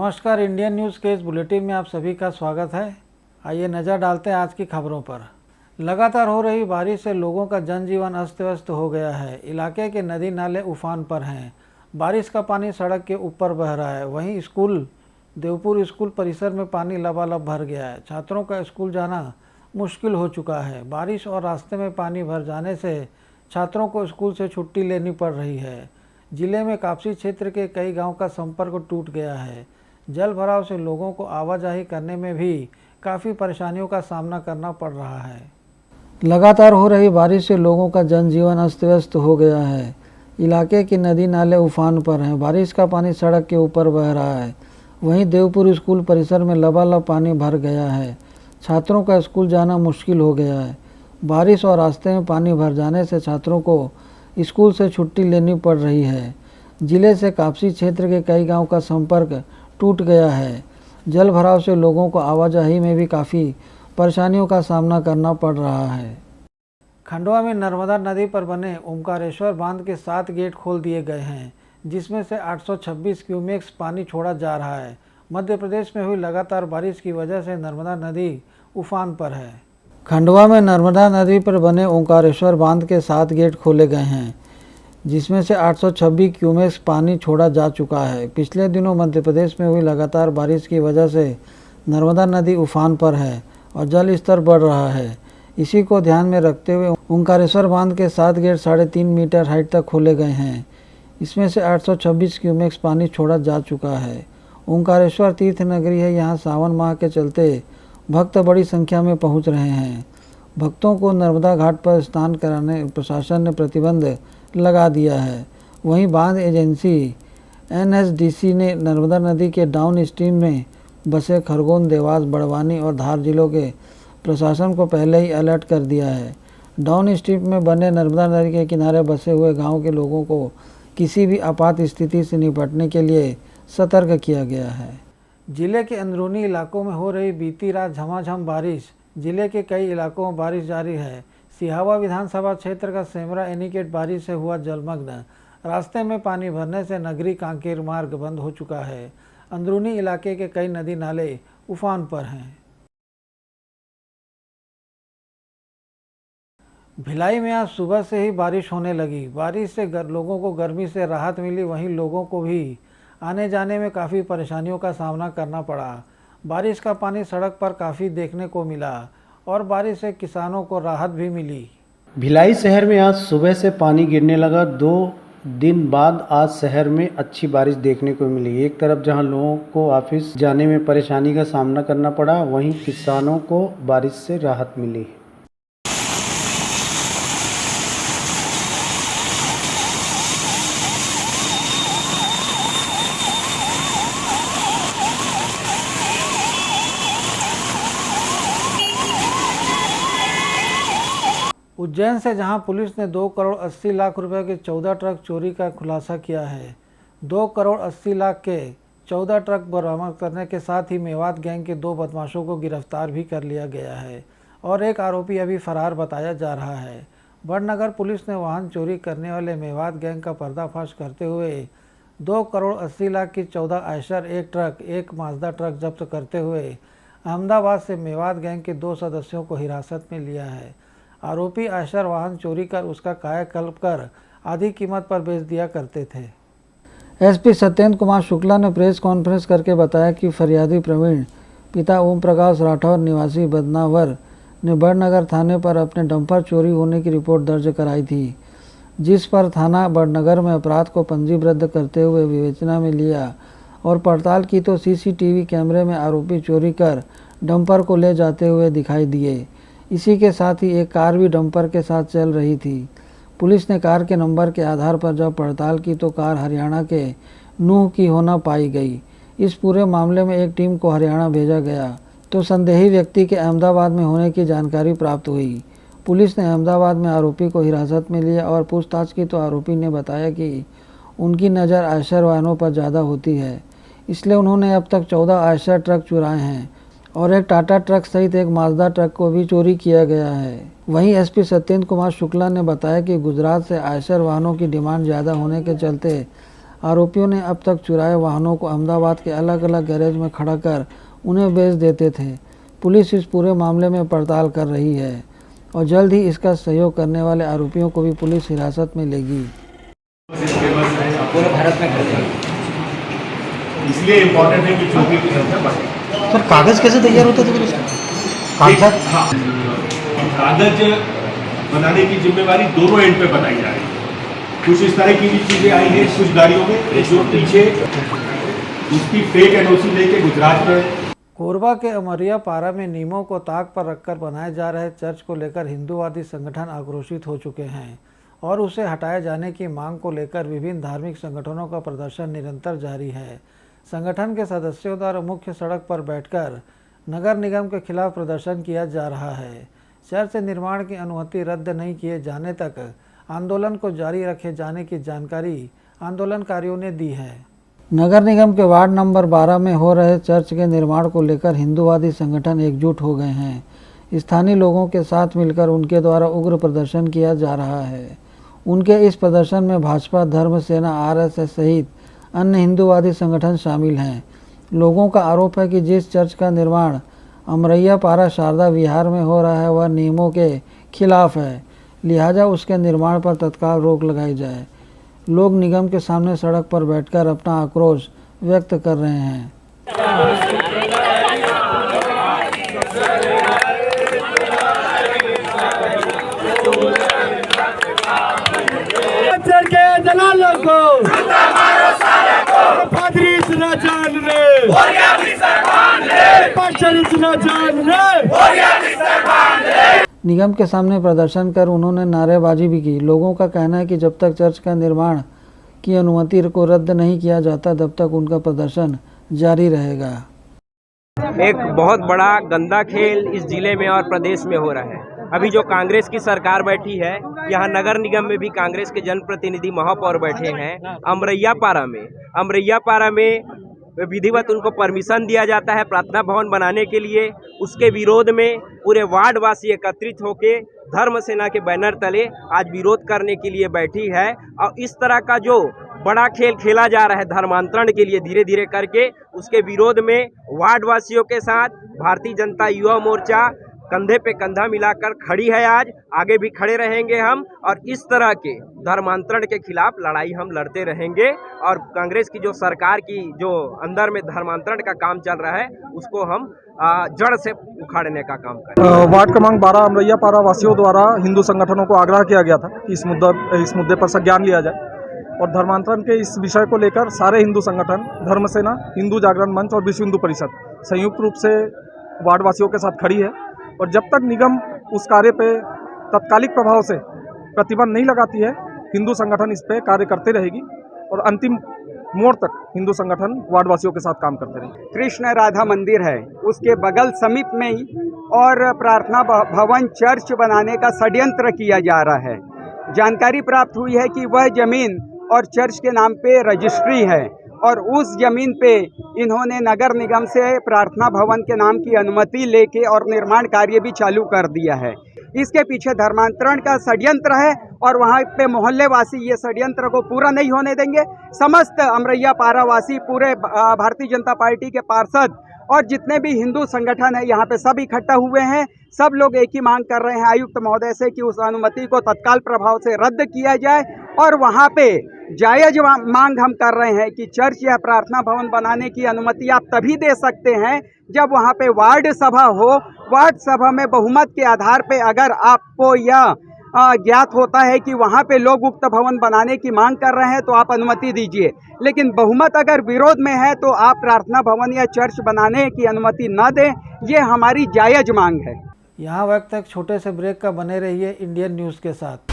नमस्कार, Indian news के इस बुलेटिन में आप सभी का स्वागत है। आइए नज़र डालते हैं आज की खबरों पर। लगातार हो रही बारिश से लोगों का जनजीवन अस्त व्यस्त हो गया है। इलाके के नदी नाले उफान पर हैं। बारिश का पानी सड़क के ऊपर बह रहा है। वहीं देवपुर स्कूल परिसर में पानी लबालब भर गया है। छात्रों का स्कूल जाना मुश्किल हो चुका है। बारिश और रास्ते में पानी भर जाने से छात्रों को स्कूल से छुट्टी लेनी पड़ रही है। जिले में कापसी क्षेत्र के कई गांव का संपर्क टूट गया है। जल भराव से लोगों को आवाजाही करने में भी काफ़ी परेशानियों का सामना करना पड़ रहा है। लगातार हो रही बारिश से लोगों का जनजीवन अस्त व्यस्त हो गया है। इलाके की नदी नाले उफान पर हैं। बारिश का पानी सड़क के ऊपर बह रहा है। वहीं देवपुर स्कूल परिसर में लबालब पानी भर गया है। छात्रों का स्कूल जाना मुश्किल हो गया है। बारिश और रास्ते में पानी भर जाने से छात्रों को स्कूल से छुट्टी लेनी पड़ रही है। जिले से कापसी क्षेत्र के कई गांव का संपर्क टूट गया है। जल भराव से लोगों को आवाजाही में भी काफ़ी परेशानियों का सामना करना पड़ रहा है। खंडवा में नर्मदा नदी पर बने ओमकारेश्वर बांध के 7 गेट खोल दिए गए हैं, जिसमें से 826 क्यूमेक्स पानी छोड़ा जा रहा है। मध्य प्रदेश में हुई लगातार बारिश की वजह से नर्मदा नदी उफान पर है। खंडवा में नर्मदा नदी पर बने ओंकारेश्वर बांध के 7 गेट खोले गए हैं, जिसमें से 826 क्यूमेक्स पानी छोड़ा जा चुका है। पिछले दिनों मध्य प्रदेश में हुई लगातार बारिश की वजह से नर्मदा नदी उफान पर है और जल स्तर बढ़ रहा है। इसी को ध्यान में रखते हुए ओंकारेश्वर बांध के 7 गेट 3.5 मीटर हाइट तक खोले गए हैं। इसमें से 826 क्यूमेक्स पानी छोड़ा जा चुका है। ओंकारेश्वर तीर्थ नगरी है। यहाँ सावन माह के चलते भक्त बड़ी संख्या में पहुँच रहे हैं। भक्तों को नर्मदा घाट पर स्नान कराने प्रशासन ने प्रतिबंध लगा दिया है। वहीं बांध एजेंसी एनएसडीसी ने नर्मदा नदी के डाउन स्ट्रीम में बसे खरगोन, देवास, बड़वानी और धार जिलों के प्रशासन को पहले ही अलर्ट कर दिया है। डाउन स्ट्रीम में बने नर्मदा नदी के किनारे बसे हुए गांव के लोगों को किसी भी आपात स्थिति से निपटने के लिए सतर्क किया गया है। जिले के अंदरूनी इलाकों में हो रही बीती रात झमाझम बारिश। जिले के कई इलाकों में बारिश जारी है। सिहावा विधानसभा क्षेत्र का सेमरा एनीकेट बारिश से हुआ जलमग्न। रास्ते में पानी भरने से नगरी कांकेर मार्ग बंद हो चुका है। अंदरूनी इलाके के कई नदी नाले उफान पर हैं। भिलाई में आज सुबह से ही बारिश होने लगी। बारिश से लोगों को गर्मी से राहत मिली। वहीं लोगों को भी आने जाने में काफ़ी परेशानियों का सामना करना पड़ा। बारिश का पानी सड़क पर काफ़ी देखने को मिला और बारिश से किसानों को राहत भी मिली। भिलाई शहर में आज सुबह से पानी गिरने लगा। 2 दिन बाद आज शहर में अच्छी बारिश देखने को मिली। एक तरफ जहां लोगों को ऑफिस जाने में परेशानी का सामना करना पड़ा, वहीं किसानों को बारिश से राहत मिली। उज्जैन से जहां पुलिस ने 2 करोड़ 80 लाख रुपए के 14 ट्रक चोरी का खुलासा किया है। 2 करोड़ 80 लाख के 14 ट्रक बरामद करने के साथ ही मेवात गैंग के 2 बदमाशों को गिरफ्तार भी कर लिया गया है और एक आरोपी अभी फरार बताया जा रहा है। बड़नगर पुलिस ने वाहन चोरी करने वाले मेवात गैंग का पर्दाफाश करते हुए 2 करोड़ 80 लाख की 14 आयशर, 1 ट्रक, 1 माजदा ट्रक जब्त करते हुए अहमदाबाद से मेवात गैंग के 2 सदस्यों को हिरासत में लिया है। आरोपी आयशर वाहन चोरी कर उसका कायाकल्प कर आधी कीमत पर बेच दिया करते थे। एसपी सत्येंद्र कुमार शुक्ला ने प्रेस कॉन्फ्रेंस करके बताया कि फरियादी प्रवीण पिता ओम प्रकाश राठौर निवासी बदनावर ने बड़नगर थाने पर अपने डंपर चोरी होने की रिपोर्ट दर्ज कराई थी, जिस पर थाना बड़नगर में अपराध को पंजीबद्ध करते हुए विवेचना में लिया और पड़ताल की तो सीसीटीवी कैमरे में आरोपी चोरी कर डंपर को ले जाते हुए दिखाई दिए। इसी के साथ ही एक कार भी डंपर के साथ चल रही थी। पुलिस ने कार के नंबर के आधार पर जब पड़ताल की तो कार हरियाणा के नूह की होना पाई गई। इस पूरे मामले में एक टीम को हरियाणा भेजा गया तो संदेही व्यक्ति के अहमदाबाद में होने की जानकारी प्राप्त हुई। पुलिस ने अहमदाबाद में आरोपी को हिरासत में लिया और पूछताछ की तो आरोपी ने बताया कि उनकी नज़र आयशर वाहनों पर ज़्यादा होती है, इसलिए उन्होंने अब तक 14 आयशर ट्रक चुराए हैं और एक टाटा ट्रक सहित एक माजदा ट्रक को भी चोरी किया गया है। वहीं एसपी सत्येंद्र कुमार शुक्ला ने बताया कि गुजरात से आयशर वाहनों की डिमांड ज़्यादा होने के चलते आरोपियों ने अब तक चुराए वाहनों को अहमदाबाद के अलग अलग गैरेज में खड़ा कर उन्हें बेच देते थे। पुलिस इस पूरे मामले में पड़ताल कर रही है और जल्द ही इसका सहयोग करने वाले आरोपियों को भी पुलिस हिरासत में लेगी। पूरे भारत में करते हैं, इसलिए इम्पोर्टेंट है कि जो भी सर कागज़ कैसे तैयार होता था फिर उसका? कागजात? हाँ, कागज बनाने की जिम्मेवारी दोनों एंड पे बनाई जा रही है। कुछ इस तरह की भी चीज़ें आई हैं कुछ गाड़ियों में, जो पीछे उसकी फेक एनओसी लेके गुजरात में। कोरबा के अमरिया पारा में नीमों को ताक पर रखकर बनाए जा रहे चर्च को लेकर हिंदूवादी संगठन आक्रोशित हो चुके हैं और उसे हटाए जाने की मांग को लेकर विभिन्न धार्मिक संगठनों का प्रदर्शन निरंतर जारी है। संगठन के सदस्यों द्वारा मुख्य सड़क पर बैठकर नगर निगम के खिलाफ प्रदर्शन किया जा रहा है। चर्च निर्माण की अनुमति रद्द नहीं किए जाने तक आंदोलन को जारी रखे जाने की जानकारी आंदोलनकारियों ने दी है। नगर निगम के वार्ड नंबर 12 में हो रहे चर्च के निर्माण को लेकर हिंदूवादी संगठन एकजुट हो गए हैं। स्थानीय लोगों के साथ मिलकर उनके द्वारा उग्र प्रदर्शन किया जा रहा है। उनके इस प्रदर्शन में भाजपा, धर्म सेना, आरएसएस सहित अन्य हिंदूवादी संगठन शामिल हैं। लोगों का आरोप है कि जिस चर्च का निर्माण अमरैया पारा शारदा विहार में हो रहा है वह नियमों के खिलाफ है, लिहाजा उसके निर्माण पर तत्काल रोक लगाई जाए। लोग निगम के सामने सड़क पर बैठकर अपना आक्रोश व्यक्त कर रहे हैं। निगम के सामने प्रदर्शन कर उन्होंने नारेबाजी भी की। लोगों का कहना है कि जब तक चर्च का निर्माण की अनुमति को रद्द नहीं किया जाता तब तक उनका प्रदर्शन जारी रहेगा। एक बहुत बड़ा गंदा खेल इस जिले में और प्रदेश में हो रहा है। अभी जो कांग्रेस की सरकार बैठी है, यहाँ नगर निगम में भी कांग्रेस के जनप्रतिनिधि महापौर बैठे हैं। अमरैया पारा में विधिवत उनको परमिशन दिया जाता है प्रार्थना भवन बनाने के लिए। उसके विरोध में पूरे वार्ड वासी एकत्रित होकर धर्म सेना के बैनर तले आज विरोध करने के लिए बैठी है। और इस तरह का जो बड़ा खेल खेला जा रहा है धर्मांतरण के लिए धीरे धीरे करके, उसके विरोध में वार्ड वासियों के साथ भारतीय जनता युवा मोर्चा कंधे पे कंधा मिलाकर खड़ी है। आज आगे भी खड़े रहेंगे हम, और इस तरह के धर्मांतरण के खिलाफ लड़ाई हम लड़ते रहेंगे। और कांग्रेस की जो सरकार की जो अंदर में धर्मांतरण का काम चल रहा है उसको हम जड़ से उखाड़ने का काम करें। वार्ड क्रमांक 12 अमरैया पारा वासियों द्वारा हिंदू संगठनों को आग्रह किया गया था कि इस मुद्दे पर संज्ञान लिया जाए और धर्मांतरण के इस विषय को लेकर सारे हिंदू संगठन, धर्म सेना, हिंदू जागरण मंच और विश्व हिंदू परिषद संयुक्त रूप से वार्ड वासियों के साथ खड़ी है। और जब तक निगम उस कार्य पे तत्कालिक प्रभाव से प्रतिबंध नहीं लगाती है, हिंदू संगठन इस पे कार्य करते रहेगी और अंतिम मोड़ तक हिंदू संगठन वार्डवासियों के साथ काम करते रहेंगे। कृष्ण राधा मंदिर है, उसके बगल समीप में ही और प्रार्थना भवन चर्च बनाने का षड्यंत्र किया जा रहा है। जानकारी प्राप्त हुई है कि वह जमीन और चर्च के नाम पे रजिस्ट्री है और उस जमीन पे इन्होंने नगर निगम से प्रार्थना भवन के नाम की अनुमति लेके और निर्माण कार्य भी चालू कर दिया है। इसके पीछे धर्मांतरण का षड्यंत्र है और वहाँ पे मोहल्ले वासी ये षड्यंत्र को पूरा नहीं होने देंगे। समस्त अमरैया पारा वासी, पूरे भारतीय जनता पार्टी के पार्षद और जितने भी हिंदू संगठन है यहाँ पे सब इकट्ठा हुए हैं। सब लोग एक ही मांग कर रहे हैं आयुक्त महोदय से कि उस अनुमति को तत्काल प्रभाव से रद्द किया जाए। और वहाँ पे जायज मांग हम कर रहे हैं कि चर्च या प्रार्थना भवन बनाने की अनुमति आप तभी दे सकते हैं जब वहाँ पे वार्ड सभा हो। वार्ड सभा में बहुमत के आधार पे अगर आपको यह ज्ञात होता है कि वहाँ पे लोग उक्त भवन बनाने की मांग कर रहे हैं तो आप अनुमति दीजिए, लेकिन बहुमत अगर विरोध में है तो आप प्रार्थना भवन या चर्च बनाने की अनुमति न दें। ये हमारी जायज मांग है। यहाँ वक्त एक छोटे से ब्रेक का बने रहिए इंडियन न्यूज़ के साथ।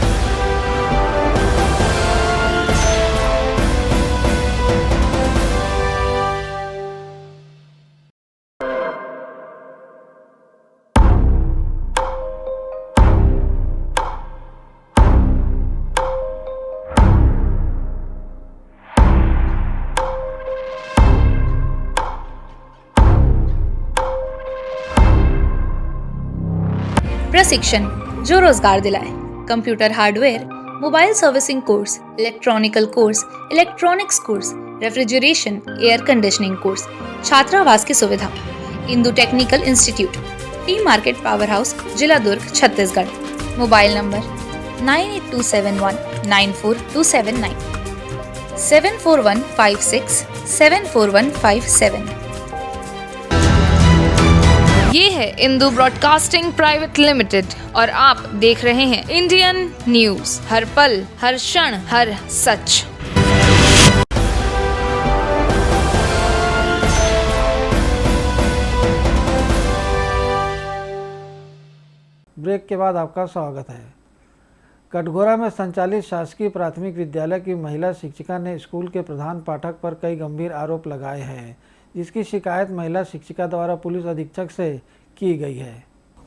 प्रशिक्षण जो रोजगार दिलाए, computer hardware, mobile servicing course, electronical course, electronics course, refrigeration, air conditioning course, छात्रावास की सुविधा। Indu technical institute, T market power house, जिला दुर्ग, छत्तीसगढ़। Mobile number 9827194279, 7415674157। ये है इंदु ब्रॉडकास्टिंग प्राइवेट लिमिटेड और आप देख रहे हैं इंडियन न्यूज, हर पल, हर क्षण, हर सच। ब्रेक के बाद आपका स्वागत है। कटघोरा में संचालित शासकीय प्राथमिक विद्यालय की महिला शिक्षिका ने स्कूल के प्रधान पाठक पर कई गंभीर आरोप लगाए हैं, जिसकी शिकायत महिला शिक्षिका द्वारा पुलिस अधीक्षक से की गई है।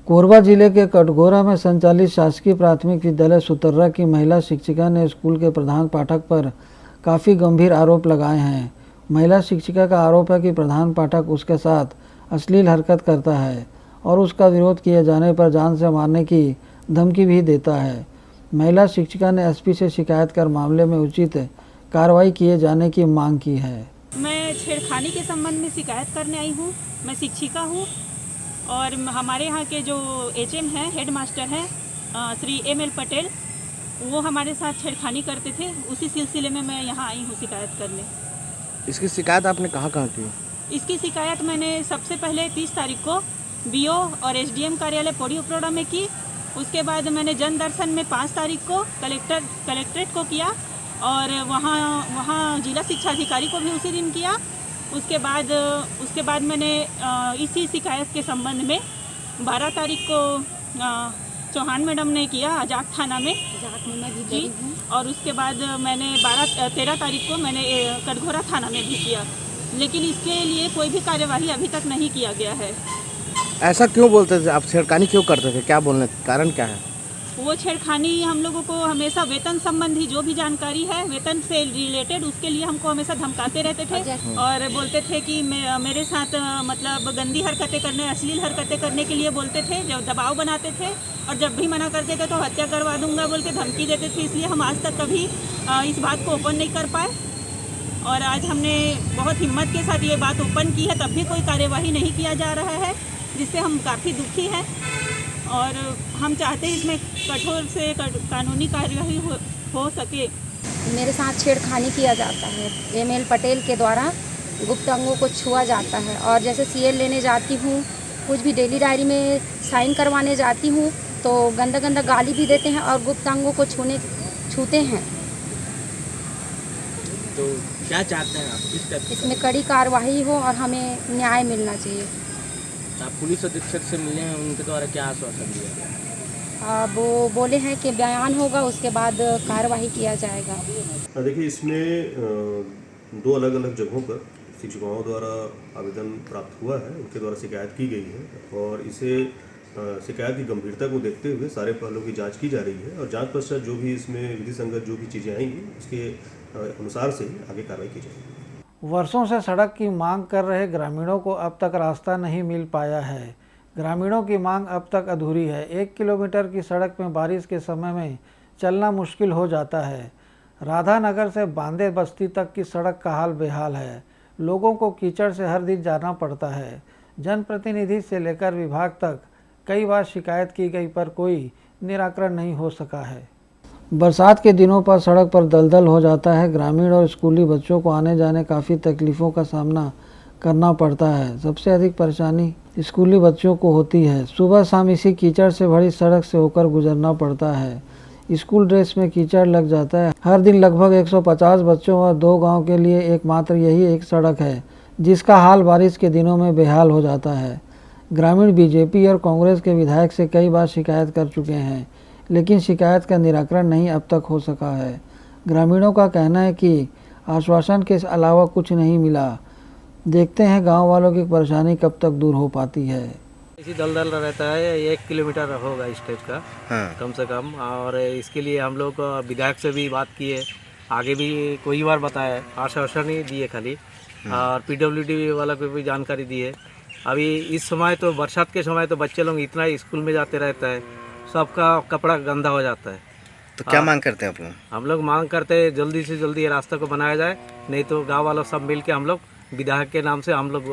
कोरबा जिले के कटघोरा में संचालित शासकीय प्राथमिक विद्यालय सुतर्रा की महिला शिक्षिका ने स्कूल के प्रधान पाठक पर काफ़ी गंभीर आरोप लगाए हैं। महिला शिक्षिका का आरोप है कि प्रधान पाठक उसके साथ अश्लील हरकत करता है और उसका विरोध किए जाने पर जान से मारने की धमकी भी देता है। महिला शिक्षिका ने एसपी से शिकायत कर मामले में उचित कार्रवाई किए जाने की मांग की है। मैं छेड़खानी के संबंध में शिकायत करने आई हूँ। मैं शिक्षिका हूँ और हमारे यहाँ के जो एचएम हैं, हेड मास्टर हैं, श्री एमएल पटेल, वो हमारे साथ छेड़खानी करते थे। उसी सिलसिले में मैं यहाँ आई हूँ शिकायत करने। इसकी शिकायत आपने कहाँ की? इसकी शिकायत मैंने सबसे पहले 30 तारीख को बीओ और एसडीएम कार्यालय पौड़ी उपरोड़ा में की। उसके बाद मैंने जन दर्शन में 5 तारीख को कलेक्ट्रेट को किया और वहाँ जिला शिक्षा अधिकारी को भी उसी दिन किया। उसके बाद मैंने इसी शिकायत के संबंध में 12 तारीख को चौहान मैडम ने किया आजाद थाना में जी, और उसके बाद मैंने 13 तारीख को मैंने कटघोरा थाना में भी किया, लेकिन इसके लिए कोई भी कार्यवाही अभी तक नहीं किया गया है। ऐसा क्यों बोलते थे आप? छेड़खानी क्यों करते थे? क्या बोलने कारण क्या है? वो छेड़खानी हम लोगों को हमेशा वेतन संबंधी जो भी जानकारी है, वेतन से रिलेटेड, उसके लिए हमको हमेशा धमकाते रहते थे और बोलते थे कि मेरे साथ मतलब गंदी हरकतें करने, अश्लील हरकतें करने के लिए बोलते थे, जब दबाव बनाते थे और जब भी मना करते थे तो हत्या करवा दूंगा बोल के धमकी देते थे। इसलिए हम आज तक कभी इस बात को ओपन नहीं कर पाए और आज हमने बहुत हिम्मत के साथ ये बात ओपन की है, तब भी कोई कार्यवाही नहीं किया जा रहा है, जिससे हम काफ़ी दुखी हैं और हम चाहते हैं इसमें कठोर से कानूनी कार्यवाही हो सके। मेरे साथ छेड़खानी किया जाता है, एमएल पटेल के द्वारा गुप्त अंगों को छुआ जाता है और जैसे सीएल लेने जाती हूँ, कुछ भी डेली डायरी में साइन करवाने जाती हूँ तो गंदा गंदा गाली भी देते हैं और गुप्त अंगों को छूते हैं। तो क्या चाहते हैं आप? इसमें कड़ी कार्रवाई हो और हमें न्याय मिलना चाहिए। आप पुलिस अधीक्षक से मिले हैं, उनके द्वारा क्या आश्वासन दिया? वो बोले हैं कि बयान होगा, उसके बाद कार्रवाई किया जाएगा। देखिए, इसमें 2 अलग अलग जगहों पर शिक्षिकाओं द्वारा आवेदन प्राप्त हुआ है, उनके द्वारा शिकायत की गई है और इसे शिकायत की गंभीरता को देखते हुए सारे पहलुओं की जांच की जा रही है और जांच पश्चात जो भी इसमें विधि संगत जो भी चीज़ें आएंगी उसके अनुसार से आगे कार्रवाई की जाएगी। वर्षों से सड़क की मांग कर रहे ग्रामीणों को अब तक रास्ता नहीं मिल पाया है। ग्रामीणों की मांग अब तक अधूरी है। 1 किलोमीटर की सड़क में बारिश के समय में चलना मुश्किल हो जाता है। राधानगर से बांदे बस्ती तक की सड़क का हाल बेहाल है। लोगों को कीचड़ से हर दिन जाना पड़ता है। जनप्रतिनिधि से लेकर विभाग तक कई बार शिकायत की गई पर कोई निराकरण नहीं हो सका है। बरसात के दिनों पर सड़क पर दलदल हो जाता है। ग्रामीण और स्कूली बच्चों को आने जाने काफ़ी तकलीफ़ों का सामना करना पड़ता है। सबसे अधिक परेशानी स्कूली बच्चों को होती है। सुबह शाम इसी कीचड़ से भरी सड़क से होकर गुजरना पड़ता है। स्कूल ड्रेस में कीचड़ लग जाता है। हर दिन लगभग 150 बच्चों और 2 गाँव के लिए एकमात्र यही एक सड़क है, जिसका हाल बारिश के दिनों में बेहाल हो जाता है। ग्रामीण बीजेपी और कांग्रेस के विधायक से कई बार शिकायत कर चुके हैं, लेकिन शिकायत का निराकरण नहीं अब तक हो सका है। ग्रामीणों का कहना है कि आश्वासन के अलावा कुछ नहीं मिला। देखते हैं गांव वालों की परेशानी कब तक दूर हो पाती है। इसी दलदल रहता है, 1 किलोमीटर होगा इस टाइप का। हाँ। कम से कम, और इसके लिए हम लोग विधायक से भी बात किए, आगे भी कई बार बताया, आश्वासन ही दिए खाली, और पीडब्ल्यूडी वाला को भी जानकारी दी है। अभी इस समय तो बरसात के समय तो बच्चे लोग इतना स्कूल में जाते रहता है, सबका कपड़ा गंदा हो जाता है तो क्या मांग करते हैं आप लोग? हम लोग मांग करते हैं जल्दी से जल्दी ये रास्ते को बनाया जाए, नहीं तो गांव वालों सब मिल के हम लोग विधायक के नाम से हम लोग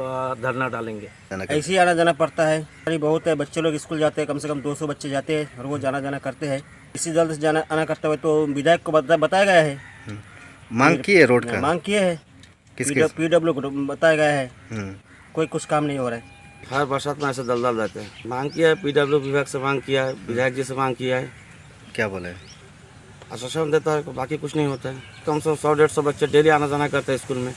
धरना डालेंगे। ऐसे ही आना जाना पड़ता है, अरे बहुत है, बच्चे लोग स्कूल जाते हैं, कम से कम 200 बच्चे जाते हैं रोज जाना जाना करते हैं। इसी जल्द से जाना आना करते हुए तो विधायक को बताया गया है, मांग की है रोड का? मांग किए है, PW को बताया गया है, कोई कुछ काम नहीं हो रहा है। हर बरसात में ऐसे दलदल रहते हैं। मांग किया है, PW विभाग से मांग किया है, विधायक जी से मांग किया है। क्या बोले? आश्वासन देता है, बाकी कुछ नहीं होता है। कम से कम 100-150 बच्चे डेली आना जाना करते हैं स्कूल में,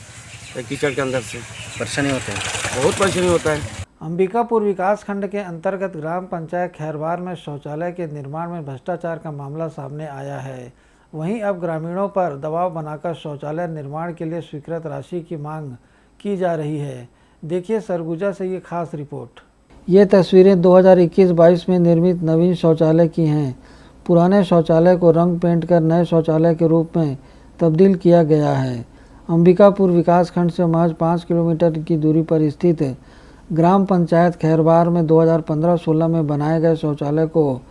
कीचड़ के अंदर से परेशानी होते हैं, बहुत परेशानी होता है। अंबिकापुर विकास खंड के अंतर्गत ग्राम पंचायत खैरबार में शौचालय के निर्माण में भ्रष्टाचार का मामला सामने आया है। वहीं अब ग्रामीणों पर दबाव बनाकर शौचालय निर्माण के लिए स्वीकृत राशि की मांग की जा रही है। देखिए सरगुजा से ये खास रिपोर्ट। ये तस्वीरें 2021-22 में निर्मित नवीन शौचालय की हैं। पुराने शौचालय को रंग पेंट कर नए शौचालय के रूप में तब्दील किया गया है। अंबिकापुर विकासखंड से महज 5 किलोमीटर की दूरी पर स्थित ग्राम पंचायत खैरबार में 2015-16 में बनाए गए शौचालय को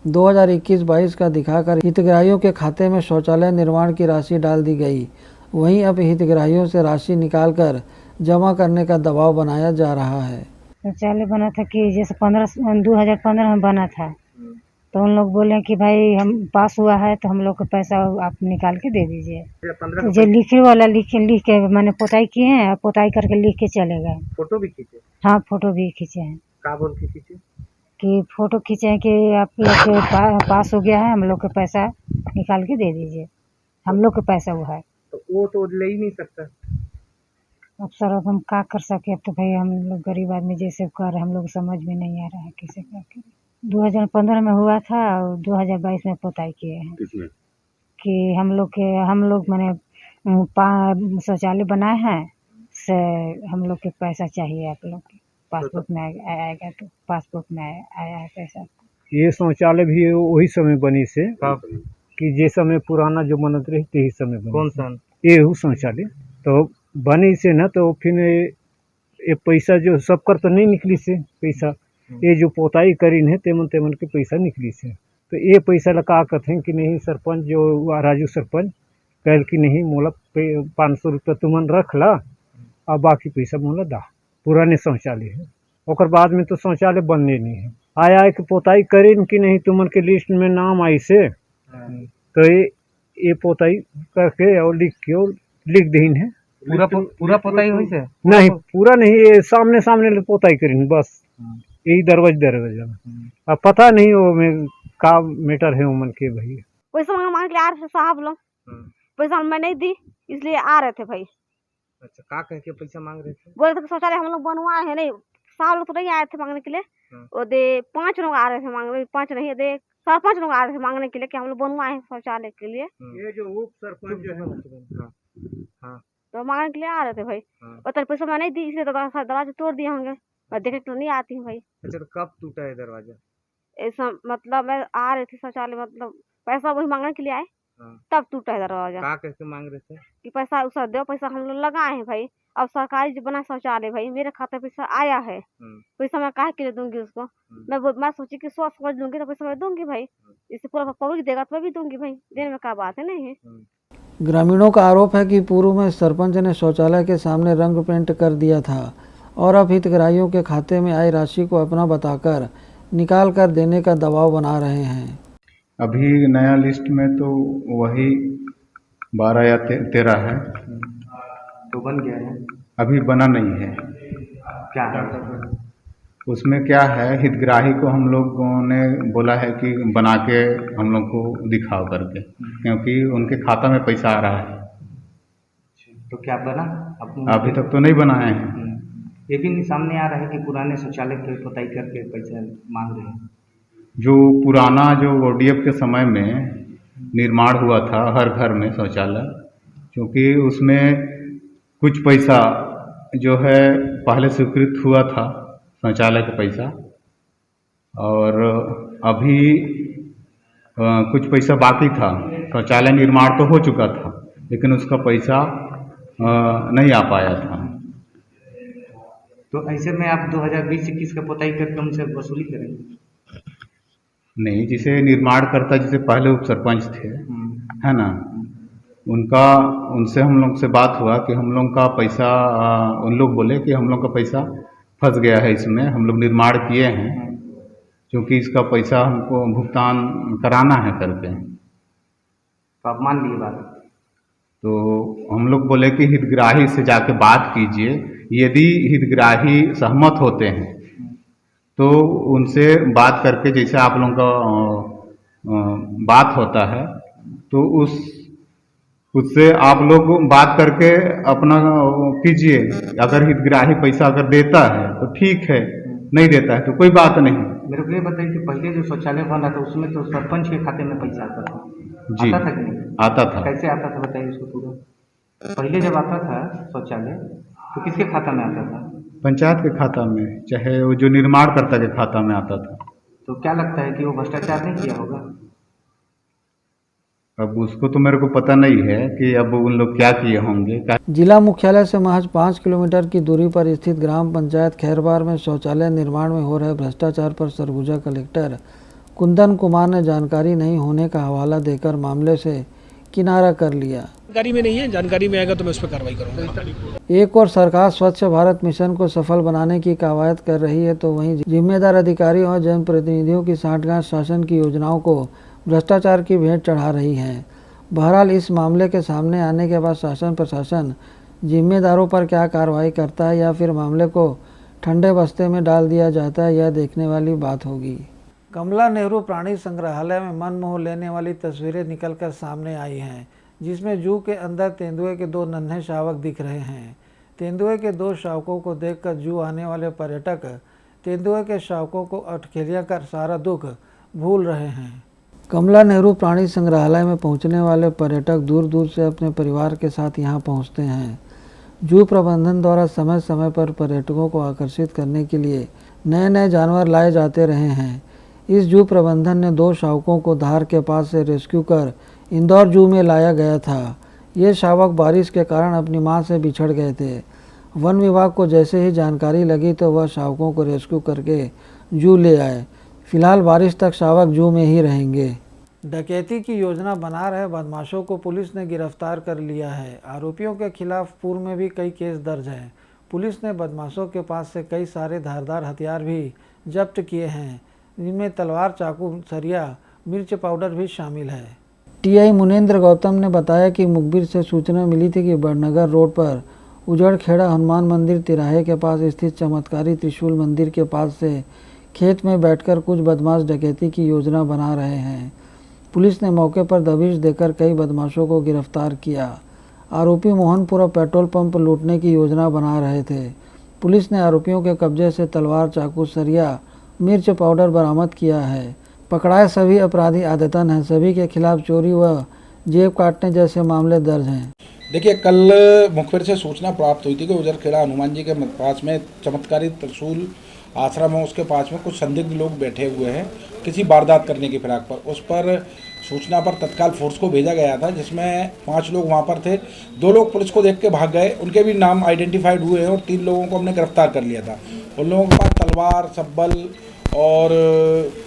2021-22 का दिखाकर हितग्राहियों के खाते में शौचालय निर्माण की राशि डाल दी गई। वहीं अब हितग्राहियों से राशि निकालकर जमा करने का दबाव बनाया जा रहा है। शौचालय बना था कि जैसे 2015 में बना था, तो उन लोग बोले कि भाई हम पास हुआ है तो हम लोग का पैसा आप निकाल के दे दीजिए। तो जो लिखे वाला लिख के मैंने पोताई किए हैं, पोताई करके लिख के चले गए। फोटो भी खींचे? हाँ, फोटो भी खींचे हैं। क्या बोल के खींचे? कि फोटो खींचे हैं कि आप लोग के पास हो गया है, हम लोग का पैसा निकाल के दे दीजिए, हम लोग का पैसा वो है। तो वो तो ले ही नहीं सकता। अब सर अब हम क्या कर सके, अब तो भाई हम लोग गरीब आदमी जैसे कर, हम लोग समझ में नहीं आ रहा है कैसे क्या करें। 2015 में हुआ था और 2022 में पोताई किए हैं। किसमें? कि हम लोग मैंने शौचालय बनाए हैं से हम लोग के पैसा चाहिए, आप लोग के पासबुक में आएगा तो पासबुक में आया है पैसा। ये शौचालय भी वही समय बनी से कि जे समय पुराना जो बनत रही ते ही समय बनी। कौन सा? ये शौचालय तो बनी से ना, तो फिर ये पैसा जो सब कर तो नहीं निकली से पैसा, ये जो पोताई करीन है तेमन के पैसा निकली से, तो ये पैसा लगा कहते हैं कि नहीं सरपंच जो राजू सरपंच कल की नहीं मोला 500 रुपया तुमन रख ला और बाकी पैसा मोला दा। पुराने शौचालय है, और बाद में तो शौचालय बनने नहीं है। आया कि पोताई करीन कि नहीं तुमन के लिस्ट में नाम आई से, तो ये पोताई करके और लिख दीन है। पूरा पोताई हुई से? नहीं, पूरा नहीं, ये सामने पोताई करीन बस, यही दरवाजा। अब पता नहीं वो में का मैटर है उमन के भैया। पैसा मांग के आ रहे थे साहब लोग, पैसा मैं नहीं दी इसलिए आ रहे थे भाई। अच्छा, क्या कह के पैसा मांग रहे थे? बोले थे शौचालय हम लोग बनवाए हैं, नहीं साहब लोग तो नहीं आए थे मांगने के लिए, वो दे 5 लोग आ रहे थे मांगने, 5 नहीं दे 4-5 लोग आ रहे थे मांगने के लिए कि हम लोग बनवाए हैं शौचालय के लिए। ये जो उप सरपंच जो है तो मांगने के लिए आ रहे थे भाई, और पैसा मैं नहीं दी इसलिए दरवाजा तोड़ दिए होंगे, और देखे तो नहीं आती हूँ भाई। अच्छा, तो कब टूटा है दरवाजा? ऐसा मतलब मैं आ रही थी शौचालय, मतलब पैसा वही मांगने के लिए आए, तब टूटा है दरवाजा। क्या कैसे मांग रहे थे? कि पैसा उसे दो, पैसा हम लोग लगाए हैं भाई, अब सरकारी जो बना शौचालय भाई मेरे खाते पैसा आया है, पैसा मैं काहे के लिए दूंगी उसको? मैं सोची कि सोच दूंगी तो पैसा मैं दूंगी भाई, इससे पूरा पब्लिक देगा तो मैं भी दूंगी भाई, देने में क्या बात है। नहीं है। ग्रामीणों का आरोप है कि पूर्व में सरपंच ने शौचालय के सामने रंग पेंट कर दिया था और अब हितग्राहियों के खाते में आई राशि को अपना बताकर निकाल कर देने का दबाव बना रहे हैं। अभी नया लिस्ट में तो वही 12 या 13 है, तो बन गया है? अभी बना नहीं है। क्या है उसमें? क्या है, हितग्राही को हम लोगों ने बोला है कि बना के हम लोग को दिखाओ करके, क्योंकि उनके खाता में पैसा आ रहा है। तो क्या बना? अभी तक तो नहीं बनाए हैं। ये भी सामने आ रहा है कि पुराने शौचालय की पोताई करके पैसा मांग रहे हैं। जो पुराना जो ODF के समय में निर्माण हुआ था हर घर में शौचालय, क्योंकि उसमें कुछ पैसा जो है पहले स्वीकृत हुआ था शौचालय का पैसा, और अभी कुछ पैसा बाकी था। शौचालय निर्माण तो हो चुका था लेकिन उसका पैसा नहीं आ पाया था। तो ऐसे में आप 2020-21 का पोताई करके उनसे वसूली करेंगे? नहीं, जिसे निर्माणकर्ता जैसे पहले उप सरपंच थे, है ना, उनसे हम लोग से बात हुआ कि हम लोग का पैसा, उन लोग बोले कि हम लोग का पैसा फंस गया है इसमें, हम लोग निर्माण किए हैं क्योंकि इसका पैसा हमको भुगतान कराना है करके। तो आप मान लिए बात? तो हम लोग बोले कि हितग्राही से जाके बात कीजिए, यदि हितग्राही सहमत होते हैं तो उनसे बात करके, जैसे आप लोगों का बात होता है तो उससे आप लोग बात करके अपना कीजिए। अगर हितग्राही पैसा अगर देता है तो ठीक है, नहीं देता है तो कोई बात नहीं। मेरे को ये बताइए कि पहले जो शौचालय बना था उसमें तो सरपंच के खाते में पैसा आता था? जी, आता था कि नहीं? आता था। कैसे आता था बताइए उसको पूरा। पहले जब आता था शौचालय तो किसके खाता में आता था? पंचायत के खाता में, चाहे वो जो निर्माणकर्ता के खाता में आता था। तो क्या लगता है कि वो भ्रष्टाचार नहीं किया होगा? अब उसको तो मेरे को पता नहीं है कि अब उन लोग क्या किए होंगे। जिला मुख्यालय से महज 5 किलोमीटर की दूरी पर स्थित ग्राम पंचायत खैरबार में शौचालय निर्माण में हो रहे भ्रष्टाचार पर सरगुजा कलेक्टर कुंदन कुमार ने जानकारी नहीं होने का हवाला देकर मामले से किनारा कर लिया। जानकारी में नहीं है, जानकारी में आएगा तो मैं उस पर कार्रवाई करूंगा। एक और सरकार स्वच्छ भारत मिशन को सफल बनाने की कवायद कर रही है तो वहीं जिम्मेदार अधिकारी और जनप्रतिनिधियों की सांठगांठ शासन की योजनाओं को भ्रष्टाचार की भेंट चढ़ा रही है। बहरहाल इस मामले के सामने आने के बाद शासन प्रशासन जिम्मेदारों पर क्या कार्रवाई करता है या फिर मामले को ठंडे बस्ते में डाल दिया जाता है, यह देखने वाली बात होगी। कमला नेहरू प्राणी संग्रहालय में मन मोह लेने वाली तस्वीरें निकलकर सामने आई हैं, जिसमें जू के अंदर तेंदुए के 2 नन्हे शावक दिख रहे हैं। तेंदुए के 2 शावकों को देखकर जू आने वाले पर्यटक तेंदुए के शावकों को अटखेलियां कर सारा दुख भूल रहे हैं। कमला नेहरू प्राणी संग्रहालय में पहुंचने वाले पर्यटक दूर दूर से अपने परिवार के साथ यहां पहुंचते हैं। जू प्रबंधन द्वारा समय समय पर पर्यटकों को आकर्षित करने के लिए नए नए जानवर लाए जाते रहे हैं। इस जू प्रबंधन ने 2 शावकों को धार के पास से रेस्क्यू कर इंदौर जू में लाया गया था। ये शावक बारिश के कारण अपनी मां से बिछड़ गए थे। वन विभाग को जैसे ही जानकारी लगी तो वह शावकों को रेस्क्यू करके जू ले आए। फिलहाल बारिश तक शावक जू में ही रहेंगे। डकैती की योजना बना रहे बदमाशों को पुलिस ने गिरफ्तार कर लिया है। आरोपियों के खिलाफ पूर्व में भी कई केस दर्ज हैं। पुलिस ने बदमाशों के पास से कई सारे धारदार हथियार भी जब्त किए हैं, जिनमें तलवार, चाकू, सरिया, मिर्च पाउडर भी शामिल है। टीआई मुनेंद्र गौतम ने बताया कि मुखबिर से सूचना मिली थी कि बड़नगर रोड पर उजड़खेड़ा हनुमान मंदिर तिराहे के पास स्थित चमत्कारी त्रिशूल मंदिर के पास से खेत में बैठकर कुछ बदमाश डकैती की योजना बना रहे हैं। पुलिस ने मौके पर दबिश देकर कई बदमाशों को गिरफ्तार किया। आरोपी मोहनपुरा पेट्रोल पंप लूटने की योजना बना रहे थे। पुलिस ने आरोपियों के कब्जे से तलवार, चाकू, सरिया, मिर्च पाउडर बरामद किया है। पकड़ाए सभी अपराधी आदतन हैं। सभी के खिलाफ चोरी व जेब काटने जैसे मामले दर्ज हैं। देखिए, कल मुखबिर से सूचना प्राप्त हुई थी कि उजड़खेड़ा हनुमान जी के पास में चमत्कारी त्रिशूल आश्रम है, उसके पास में कुछ संदिग्ध लोग बैठे हुए हैं किसी वारदात करने की फिराक पर। उस पर सूचना पर तत्काल फोर्स को भेजा गया था, जिसमें 5 लोग वहां पर थे। 2 लोग पुलिस को देख के भाग गए, उनके भी नाम आइडेंटिफाइड हुए हैं और 3 लोगों को हमने गिरफ्तार कर लिया था। उन लोगों के पास तलवार, सब्बल और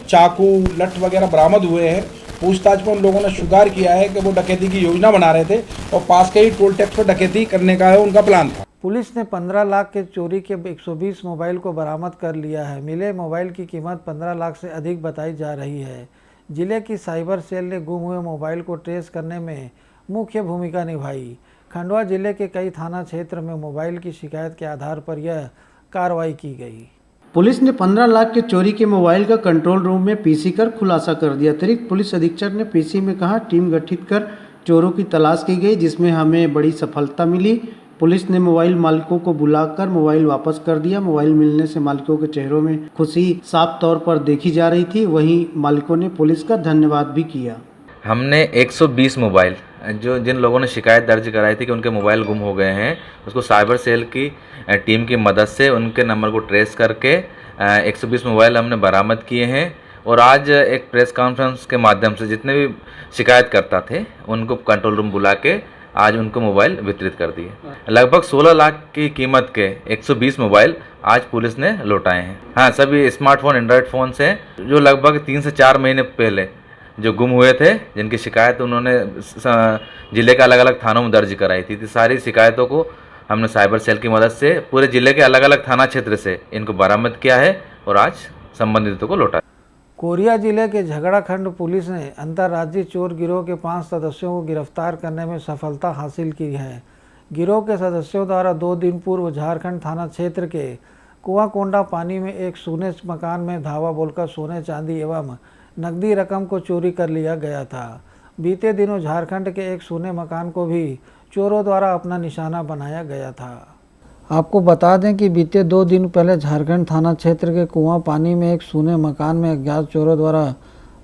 चाकू, लठ वगैरह बरामद हुए हैं। पूछताछ में उन लोगों ने स्वीकार किया है कि वो डकैती की योजना बना रहे थे और पास के ही टोल टैक्स पर डकैती करने का है उनका प्लान था। पुलिस ने 15 लाख के चोरी के 120 मोबाइल को बरामद कर लिया है। मिले मोबाइल की कीमत 15 लाख से अधिक बताई जा रही है। जिले की साइबर सेल ने गुम हुए मोबाइल को ट्रेस करने में मुख्य भूमिका निभाई। खंडवा जिले के कई थाना क्षेत्र में मोबाइल की शिकायत के आधार पर यह कार्रवाई की गई। पुलिस ने 15 लाख के चोरी के मोबाइल का कंट्रोल रूम में पीसी कर खुलासा कर दिया। अतिरिक्त पुलिस अधीक्षक ने पीसी में कहा, टीम गठित कर चोरों की तलाश की गई, जिसमें हमें बड़ी सफलता मिली। पुलिस ने मोबाइल मालिकों को बुलाकर मोबाइल वापस कर दिया। मोबाइल मिलने से मालिकों के चेहरों में खुशी साफ तौर पर देखी जा रही थी। वहीं मालिकों ने पुलिस का धन्यवाद भी किया। हमने 120 मोबाइल जिन लोगों ने शिकायत दर्ज कराई थी कि उनके मोबाइल गुम हो गए हैं, उसको साइबर सेल की टीम की मदद से उनके नंबर को ट्रेस करके 120 मोबाइल हमने बरामद किए हैं। और आज एक प्रेस कॉन्फ्रेंस के माध्यम से जितने भी शिकायत करता थे उनको कंट्रोल रूम बुला के आज उनको मोबाइल वितरित कर दिए। लगभग 16 लाख की कीमत के 120 मोबाइल आज पुलिस ने लौटाए हैं। हाँ, सभी स्मार्टफोन एंड्रॉयड फ़ोन से जो लगभग 3 से 4 महीने पहले जो गुम हुए थे, जिनकी शिकायत उन्होंने ज़िले के अलग अलग थानों में दर्ज कराई थी। सारी शिकायतों को हमने साइबर सेल की मदद से पूरे ज़िले के अलग अलग थाना क्षेत्र से इनको बरामद किया है और आज संबंधितों को लौटा। कोरिया जिले के झगड़ाखंड पुलिस ने अंतर्राज्यीय चोर गिरोह के 5 सदस्यों को गिरफ्तार करने में सफलता हासिल की है। गिरोह के सदस्यों द्वारा 2 दिन पूर्व झारखंड थाना क्षेत्र के कुआकोंडा पानी में एक सूने मकान में धावा बोलकर सोने चांदी एवं नकदी रकम को चोरी कर लिया गया था। बीते दिनों झारखंड के एक सूने मकान को भी चोरों द्वारा अपना निशाना बनाया गया था। आपको बता दें कि बीते 2 दिन पहले झारखंड थाना क्षेत्र के कुआं पानी में एक सूने मकान में अज्ञात चोरों द्वारा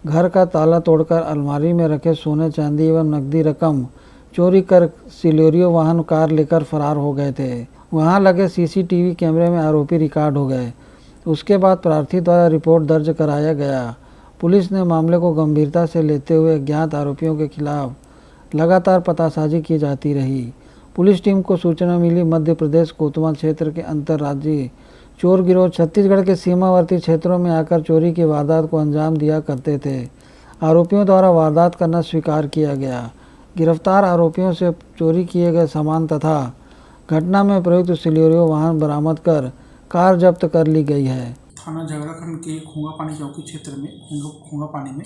घर का ताला तोड़कर अलमारी में रखे सोने चांदी एवं नकदी रकम चोरी कर सिलेरियो वाहन कार लेकर फरार हो गए थे। वहां लगे सीसीटीवी कैमरे में आरोपी रिकॉर्ड हो गए। उसके बाद प्रार्थी द्वारा रिपोर्ट दर्ज कराया गया। पुलिस ने मामले को गंभीरता से लेते हुए अज्ञात आरोपियों के खिलाफ लगातार पतासाजी की जाती रही। पुलिस टीम को सूचना मिली मध्य प्रदेश कोतमा क्षेत्र के अंतर्राज्यीय चोर गिरोह छत्तीसगढ़ के सीमावर्ती क्षेत्रों में आकर चोरी की वारदात को अंजाम दिया करते थे। आरोपियों द्वारा वारदात करना स्वीकार किया गया। गिरफ्तार आरोपियों से चोरी किए गए सामान तथा घटना में प्रयुक्त सिलेरियो वाहन बरामद कर कार जब्त कर ली गई है। थाना झगड़ाखंड के खूंगापानी चौकी क्षेत्र में खूंगापानी में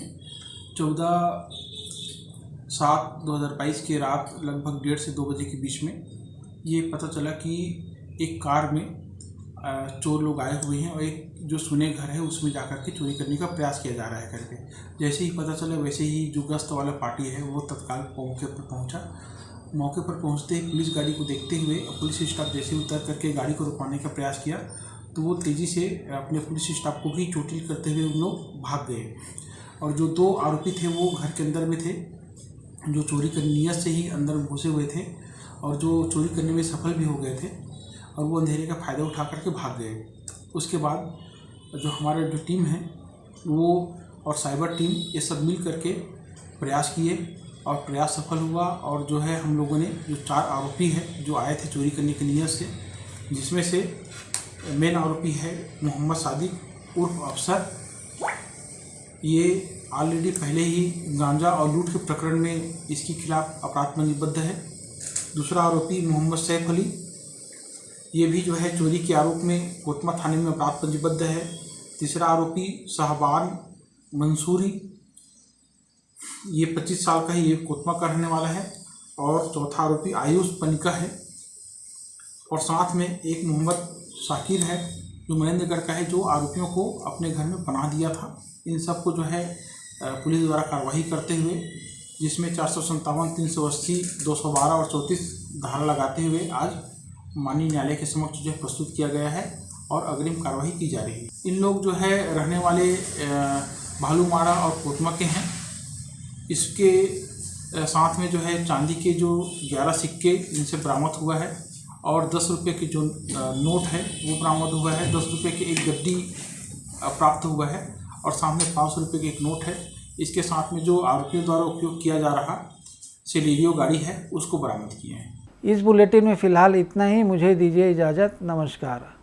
14/7/2022 की रात लगभग 1:30 से 2 बजे के बीच में ये पता चला कि एक कार में चोर लोग आए हुए हैं और एक जो सुने घर है उसमें जाकर के चोरी करने का प्रयास किया जा रहा है करके। जैसे ही पता चला वैसे ही जो गश्त वाला पार्टी है वो तत्काल मौके पर पहुंचा। मौके पर पहुंचते ही पुलिस गाड़ी को देखते हुए पुलिस स्टाफ जैसे उतर करके गाड़ी को रुकवाने का प्रयास किया तो वो तेज़ी से अपने पुलिस स्टाफ को भी चोटिल करते हुए उन लोग भाग गए। और जो 2 आरोपी थे वो घर के अंदर में थे, जो चोरी करने नियत से ही अंदर घुसे हुए थे और जो चोरी करने में सफल भी हो गए थे और वो अंधेरे का फ़ायदा उठा करके भाग गए। उसके बाद जो हमारा जो टीम है वो और साइबर टीम ये सब मिल करके प्रयास किए और प्रयास सफल हुआ। और जो है हम लोगों ने जो 4 आरोपी है जो आए थे चोरी करने की नीयत से, जिसमें से मेन आरोपी है मोहम्मद सादिक उर्फ अफसर। ये ऑलरेडी पहले ही गांजा और लूट के प्रकरण में इसके खिलाफ अपराध पंजीबद्ध है। दूसरा आरोपी मोहम्मद सैफ अली, ये भी जो है चोरी के आरोप में कोतमा थाने में अपराध पंजीबद्ध है। तीसरा आरोपी शहबान मंसूरी, ये 25 साल का है, ये कोतमा का रहने वाला है। और चौथा आरोपी आयुष पनिका है। और साथ में एक मोहम्मद शाकिर है जो महेंद्रगढ़ का है, जो आरोपियों को अपने घर में बना दिया था। इन सब को जो है पुलिस द्वारा कार्रवाई करते हुए, जिसमें 457, 380, 212 और 34 धारा लगाते हुए आज माननीय न्यायालय के समक्ष जो है प्रस्तुत किया गया है और अग्रिम कार्रवाई की जा रही है। इन लोग जो है रहने वाले भालूमाड़ा और कोतमा के हैं। इसके साथ में जो है चांदी के जो 11 सिक्के इनसे बरामद हुआ है और 10 रुपये के जो नोट है वो बरामद हुआ है। 10 रुपये की एक गड्डी प्राप्त हुआ है और सामने 500 रुपये की एक नोट है। इसके साथ में जो आरोपियों द्वारा उपयोग किया जा रहा सिलेरियो गाड़ी है उसको बरामद किए हैं। इस बुलेटिन में फ़िलहाल इतना ही। मुझे दीजिए इजाज़त। नमस्कार।